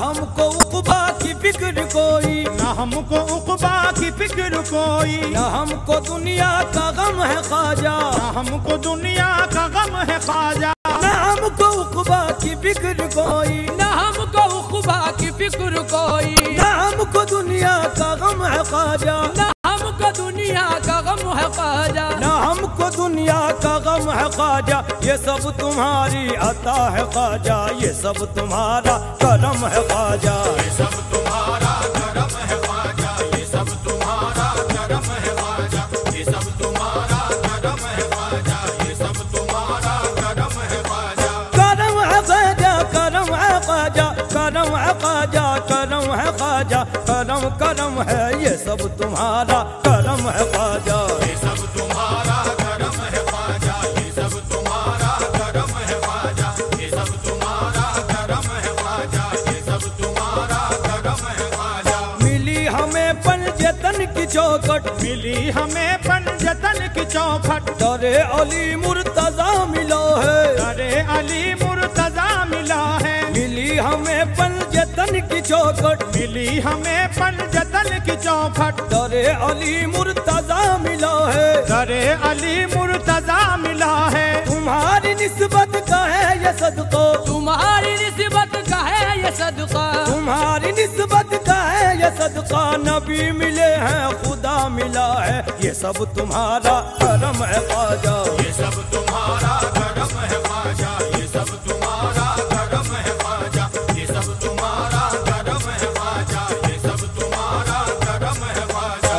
हमको उक़बा की फिक्र कोई, न हमको उक़बा की फिक्र कोई, न हमको दुनिया का गम है ख्वाजा, न हमको दुनिया का गम है ख्वाजा, न हमको उक़बा की फिक्र कोई, न हमको उक़बा की फिक्र कोई, न हमको दुनिया का गम है ख्वाजा, न हमको दुनिया का गम है ख्वाजा, न हमको दुनिया का गम है ख्वाजा। ये सब तुम्हारी अता है ख्वाजा, ये सब तुम्हारा करम है ख्वाजा, ये सब तुम्हारा करम है ख्वाजा, ये सब तुम्हारा करम है ख्वाजा, ये सब तुम्हारा करम है ख्वाजा, ये सब तुम्हारा करम है ख्वाजा। करम है ख्वाजा, करम है ख्वाजा, करम है ख्वाजा, करम है ख्वाजा, करम करम है ये सब तुम्हारा करम है ख्वाजा, ये सब तुम्हारा करम है ख्वाजा, ये सब तुम्हारा करम है ख्वाजा, ये सब तुम्हारा करम है ख्वाजा, ये सब तुम्हारा करम है ख्वाजा। मिली हमें पंजतन की चौखट, मिली हमें पंजतन की चौखट, दरे अली मुर्तजा मिला है, दरे अली मुर्तजा मिला है, मिली हमें पंजतन की चौखट, मिली हमें पंजतन की चौखट, दरे अली मुर्तजा मिला है, दरे अली मुर्तजा मिला है। तुम्हारी निस्बत का है ये सदका, तुम्हारी निस्बत का है ये सदका, तुम्हारी निस्बत का है ये सदका, नबी मिले हैं खुदा मिला है, ये सब तुम्हारा करम है ख्वाजा, ये सब तुम्हारा करम है ख्वाजा, ये सब तुम्हारा करम है ख्वाजा, ये सब तुम्हारा करम है ख्वाजा, ये सब तुम्हारा करम है ख्वाजा।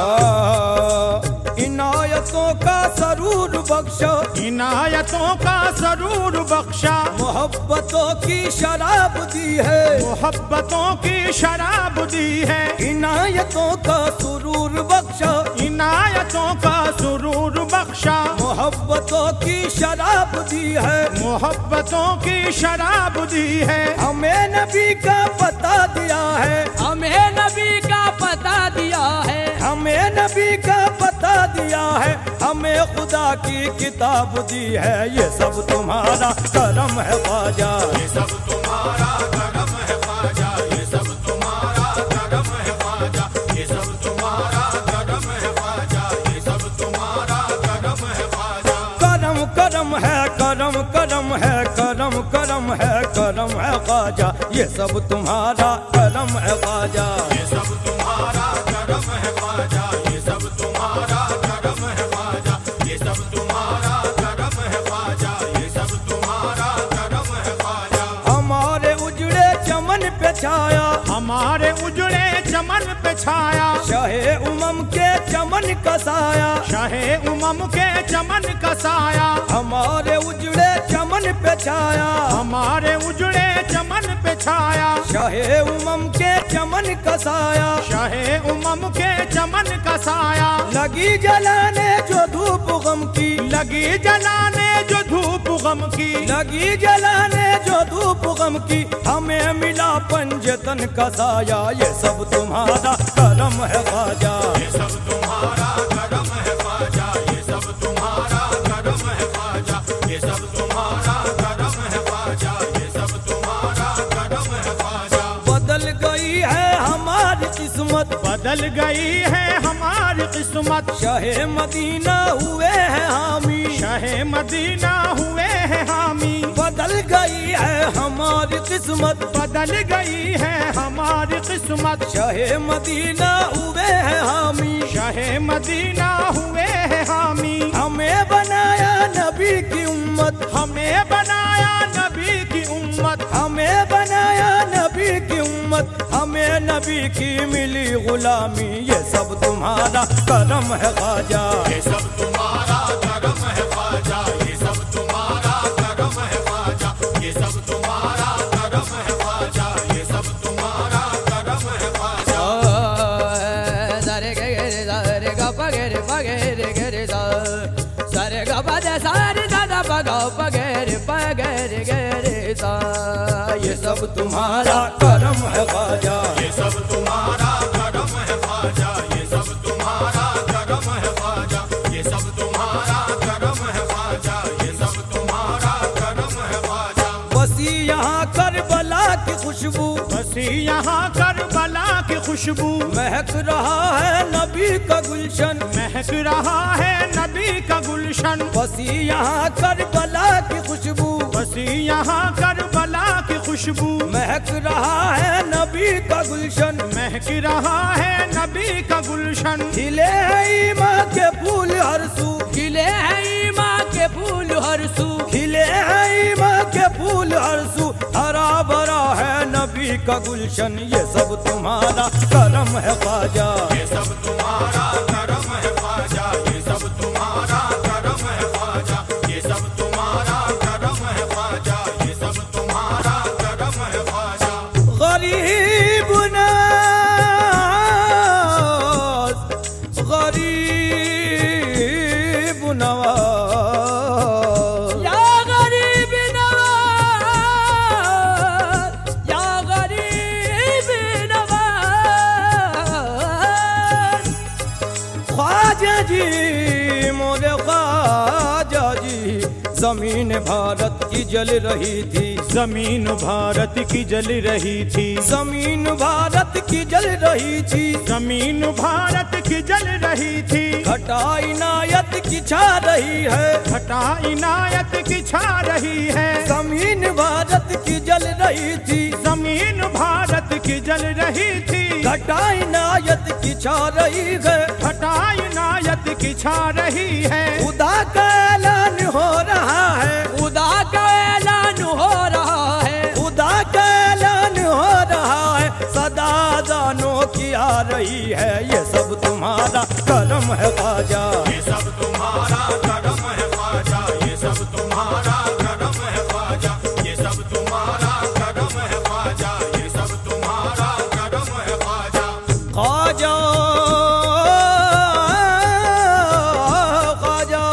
इनायतों का सरूर बख्शा, इनायतों का सरूर बख्शा, मोहब्बतों की शराब दी है, मोहब्बतों की शराब दी है, इनायतों का सुरूर बख्शा, इनायतों का सुरूर बख्शा, मोहब्बतों की शराब दी है, मोहब्बतों की शराब दी है। हमें नबी का पता दिया है, हमें नबी का पता दिया है, हमें नबी का पता दिया है, हमें खुदा की किताब दी है, ये सब तुम्हारा करम है ख्वाजा, ये सब तुम्हारा करम है ख्वाजा, ये सब तुम्हारा करम है ख्वाजा, ये सब तुम्हारा करम है ख्वाजा, ये सब तुम्हारा करम है ख्वाजा। करम करम है, करम करम है, करम करम है, करम है ख्वाजा, ये सब तुम्हारा करम है ख्वाजा, ये सब तुम्हारा करम है ख्वाजा, ये सब तुम्हारा करम है ख्वाजा, ये सब तुम्हारा करम है ख्वाजा, ये सब तुम्हारा करम है ख्वाजा। हमारे उजड़े चमन पे छाया, हमारे उजड़े चमन पे छाया, शाहे उमम के चमन का साया, शाहे उमम के चमन का साया, हमारे उजड़े चमन पे छाया, हमारे उजड़े चमन पे छाया, शाहे उमम के चमन का साया, शाहे उमम के चमन का साया। लगी जलाने जो धूप गम की, लगी जलाने जो धूप गम की, लगी जलाने जो धूप गम की, हमें मिला पंजतन का साया, ये सब तुम्हारा करम है ख्वाजा, ये सब तुम्हारा करम है ख्वाजा, ये सब तुम्हारा करम है ख्वाजा, ये सब तुम्हारा करम है ख्वाजा, ये सब तुम्हारा करम है ख्वाजा। बदल गई है हमारी किस्मत, बदल गई है हमारी किस्मत, शाहे मदीना हुए हैं हामी, शाहे मदीना हुए हैं हामी, बदल गई है हमारी किस्मत, बदल गई है हमारी किस्मत, शाहे मदीना हुए हैं हामी, शाहे मदीना हुए हैं हामी। हमें बनाया नबी की उम्मत, हमें बनाया नबी की उम्मत, हमें बनाया नबी की उम्मत, हमें नबी की मिली गुलामी, ये सब तुम्हारा करम है ख्वाजा, ये सब तुम्हारा करम है ख्वाजा, ये सब तुम्हारा करम है ख्वाजा, ये सब तुम्हारा करम है ख्वाजा, ये सब तुम्हारा करम है ख्वाजा। सारे गे सारे ग पगेरे पगेरे गेरे सा, सारे ग बजे सारे दादा पगा पगेरे पगेरे गेरे सा, ये सब तुम्हारा करम है ख्वाजा, ये सब तुम्हारा करम है ख्वाजा, ये सब तुम्हारा करम है ख्वाजा, ये सब तुम्हारा करम है ख्वाजा, ये सब तुम्हारा करम है ख्वाजा। बसी यहाँ करबला की खुशबू, बसी यहाँ करबला की खुशबू, महक रहा है नबी का गुलशन, महक रहा है नबी का गुलशन। बसी यहाँ करबला की खुशबू, बसी यहाँ करबला की खुशबू, महक रहा है नबी का गुलशन, महक रहा है नबी का गुलशन। खिले हैं ईमान के फूल हर सू, खिले हैं ईमान के फूल हर सू, खिले हैं ईमान के फूल हर सू, हरा भरा है नबी का गुलशन। ये सब तुम्हारा करम है ख्वाजा, ये सब तुम्हारा करम है ख्वाजा, ये सब तुम्हारा करम है ख्वाजा, ये सब तुम्हारा करम है ख्वाजा, ये सब तुम्हारा करम है ख्वाजा। गरीब नवाज, गरीब नवाज, या गरीब नवाज, या गरीब नवाज। ख्वाजा जी मोरे ख्वाजा जी, जमीन भारत की जल रही थी, जमीन भारत की जल रही थी, जमीन भारत की जल रही थी, जमीन भारत की जल रही थी। घटा इनायत की छा रही है, घटा इनायत की छा रही है, जमीन भारत की जल रही थी, जमीन भारत की जल रही थी। घटा इनायत की छा रही है, घटा इनायत की छा रही है। खुदा का ऐलान हो रहा है, खुदा का ऐलान हो रहा है, खुदा का ऐलान हो रहा है, सदा दानों की आ रही है। ये सब तुम्हारा करम है ख्वाजा, ये सब तुम्हारा करम है ख्वाजा, ये सब तुम्हारा करम है ख्वाजा, ये सब तुम्हारा करम है ख्वाजा, ये सब तुम्हारा करम है ख्वाजा। ख्वाजा ख्वाजा,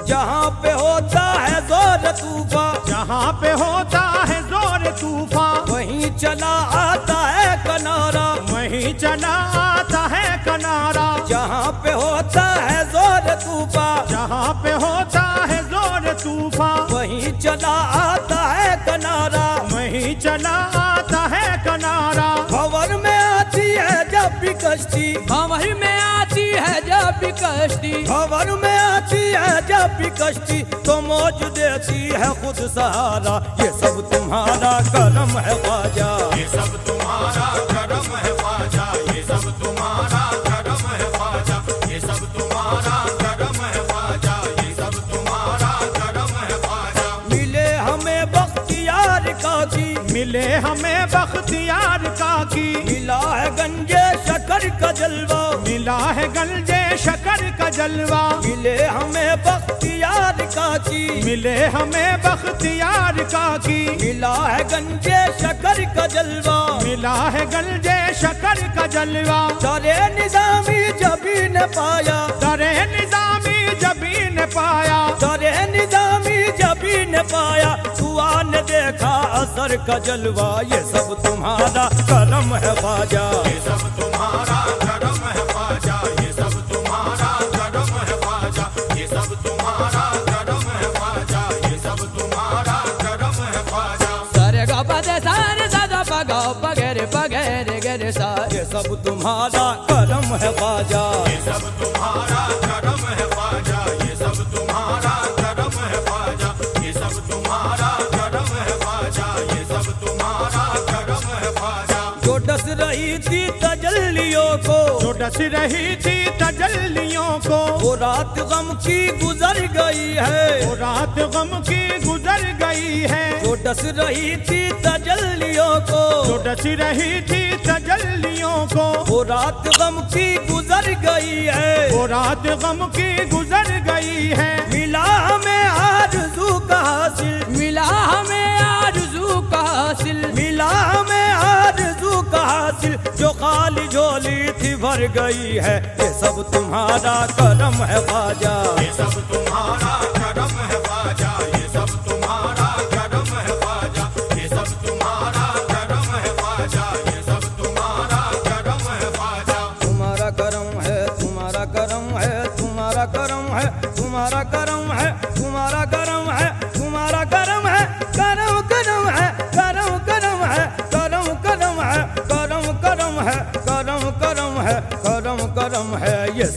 जहाँ पे होता है जोर तूफा, जहाँ पे होता है जोर तूफा, वहीं चला आता है किनारा, वहीं चला आता है किनारा। जहाँ पे होता है जोर तूफा, जहाँ पे होता है जोर तूफा, वहीं चला आता है किनारा, वहीं चला आता है किनारा। खबर में आती है जब भी कश्ती, भंवर में आती है जब भी कश्ती, खबर में आती है जब भी कश्ती, तो मौज देती है खुद सहारा। ये सब तुम्हारा करम है ख्वाजा, ये सब तुम्हारा करम है ख्वाजा, ये सब तुम्हारा करम है ख्वाजा, ये सब तुम्हारा करम है ख्वाजा, ये सब तुम्हारा करम है ख्वाजा। मिले हमें बख्तियार का की, मिले हमें बख्तियार का की, मिला है गंजे शकर का जलवा, मिला है गंजे शकर का जलवा। मिले हमें बख्तियार का की, मिले हमें बख्तियार का की, मिला है गंजे शकर का जलवा, मिला है गंजे शकर का जलवा। दरे निजामी जबी न पाया, दरे निजामी जबी न पाया, दरे निजामी जबी न पाया, दुआ ने देखा असर का जलवा। ये सब तुम्हारा करम है ख्वाजा, ये सब तुम्हारा करम है ख्वाजा, ये सब तुम्हारा करम है ख्वाजा, ये सब तुम्हारा करम है ख्वाजा, ये सब तुम्हारा करम है ख्वाजा। सारे गा पदे सारे दादा पगा पगेरे पगेरे गेरे सा। ये सब तुम्हारा करम है ख्वाजा, ये सब तुम्हारा करम है ख्वाजा, ये सब तुम्हारा करम है ख्वाजा, ये सब तुम्हारा करम है ख्वाजा, ये सब तुम्हारा करम है ख्वाजा। जो डस रही थी तजल्लियों को, जो डस रही थी तजल्लियों को, वो रात गम की गुजर गई है, वो रात गम की गुजर गई है। जो डस रही थी तजल्लियों को, जो डस रही थी तजल्लियों को, वो रात गम की गुजर गई है, वो रात गम की गुजर गई है। मिला हमें आरज़ू का हासिल, मिला हमें आरज़ू का हासिल, मिला हमें आरज़ू का हासिल, जो खाली झोली थी भर गई है। ये सब तुम्हारा करम है ख्वाजा, ये सब तुम्हारा करम है ख्वाजा, ये सब तुम्हारा करम है ख्वाजा, ये सब तुम्हारा करम है ख्वाजा, ये सब तुम्हारा करम है ख्वाजा। तुम्हारा करम है, तुम्हारा करम है, तुम्हारा करम है, तुम्हारा करम है, तुम्हारा करम है, तुम्हारा करम है, करम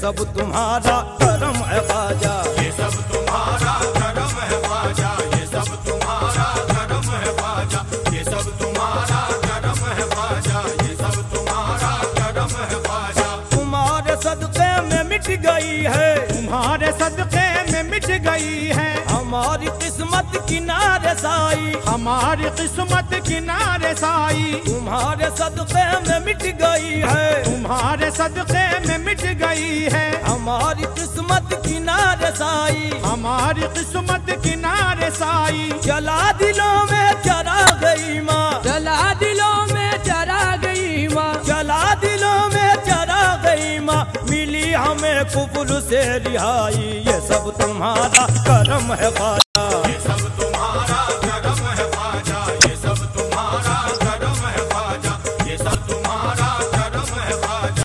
सब तुम्हारा करम है ख्वाजा। ये सब तुम्हारा करम है ख्वाजा, ये सब तुम्हारा करम है ख्वाजा, ये सब तुम्हारा करम है ख्वाजा, ये सब तुम्हारा करम है ख्वाजा। तुम्हारे सदक़े में मिट गई है, तुम्हारे सदक़े में मिट गई है हमारी किस्मत किनारे साई, हमारी किस्मत किनारे साई। तुम्हारे सदक़े में मिट गई है, तुम्हारे सदक़े में मिट गई है हमारी किस्मत किनारे साई, हमारी किस्मत किनारे साई। जला दिलों में चरा गई माँ, चला दिलों में चरा गई माँ, जला दिलों में चरा गई माँ, मिली हमें कुफर से रिहाई। ये सब तुम्हारा करम है ख्वाजा, ये सब तुम्हारा करम है ख्वाजा, ये सब तुम्हारा करम है ख्वाजा, ये सब तुम्हारा करम है ख्वाजा,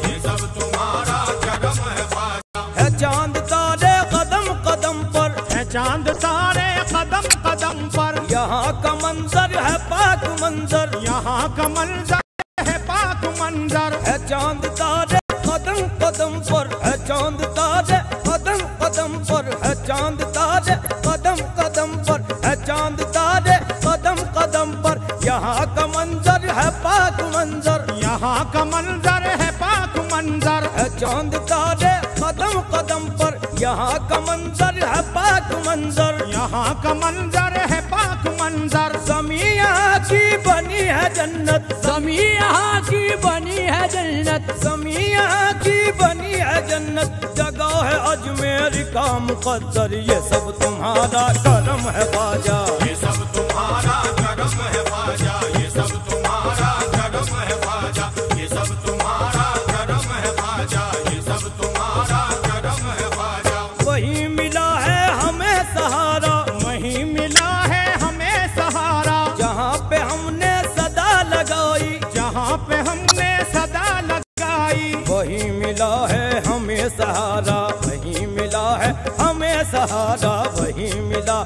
ये सब तुम्हारा करम है ख्वाजा। है चांद तारे कदम कदम पर, है चांद तारे कदम कदम पर, यहाँ का मंजर है पाक मंजर, यहाँ का मंजर है पाक मंजर। है चांद तारे कदम कदम पर, है चांद तारे कदम कदम पर, है चांद तारे कदम कदम पर, है चांद तारे कदम कदम पर, यहाँ का मंजर है पाक मंजर, यहाँ का मंजर है पाक मंजर। है चांद तारे कदम कदम पर, यहाँ का मंजर है पाक मंजर, यहाँ का मंजर है पाक मंजर। ज़मीं यहाँ की बनी है जन्नत, ज़मीं यहाँ की बनी है जन्नत, ज़मीं यहाँ की बनी है जन्नत, जगह है अजमेर का मुक़द्दर। ये सब तुम्हारा करम है ख्वाजा, ये सब तुम्हारा करम है ख्वाजा, ये सब तुम्हारा करम है ख्वाजा, ये सब तुम्हारा करम है ख्वाजा, ये सब तुम्हारा करम है ख्वाजा। वही मिला है हमें सहारा, वही मिला है हमें सहारा, जहाँ पे हमने सदा लगाई, जहाँ पे हमने सदा लगाई। वही मिला है हमें सहारा, वही मिला है हमें सहारा, वही मिला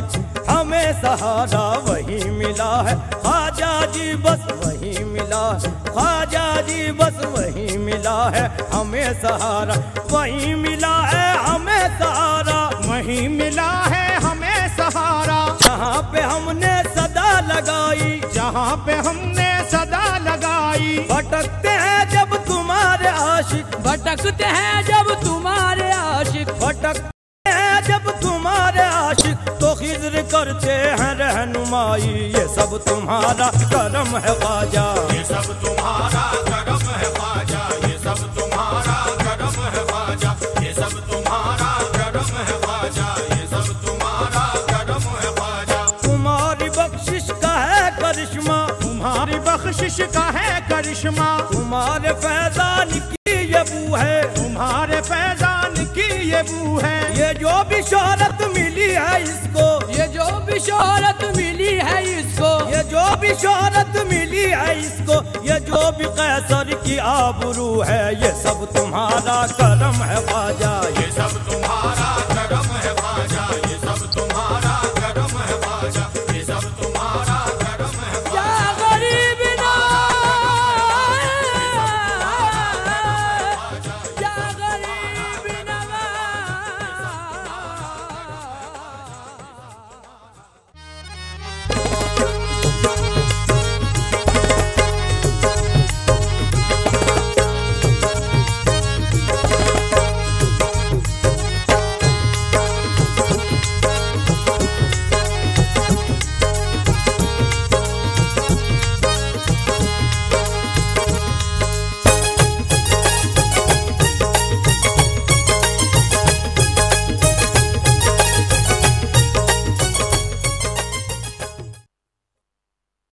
हमें सहारा, वही मिला है ख्वाजा जी बस वही मिला, ख्वाजा जी बस वही मिला है हमें सहारा, वही मिला है हमें सहारा, वही मिला है हमें सहारा, जहाँ पे हमने सदा लगाई, जहाँ पे हमने सदा लगाई। भटकते हैं जब तुम्हारे आशिक, भटकते हैं जब तुम्हारे आशिक, भटकते हैं जब तुम्हारे आशिक, तो खिज्र करते हैं रहनुमाई। ये सब तुम्हारा करम है ख्वाजा, ये सब तुम्हारा करम है ख्वाजा, ये सब तुम्हारा करम है ख्वाजा, ये सब तुम्हारा करम है ख्वाजा, ये सब तुम्हारा करम है ख्वाजा। तुम्हारी बख्शिश का है करिश्मा, तुम्हारी बख्शिश का है करिश्मा, तुम्हारे फैजान की ये बू है, तुम्हारे फैजान की ये बू है। ये जो भी शोहरत मिली है इसको, ये जो भी शोहरत मिली है इसको, ये जो भी शोहरत मिली है इसको, ये जो भी कैसर की आबरू है, ये सब तुम्हारा करम है ख्वाजा।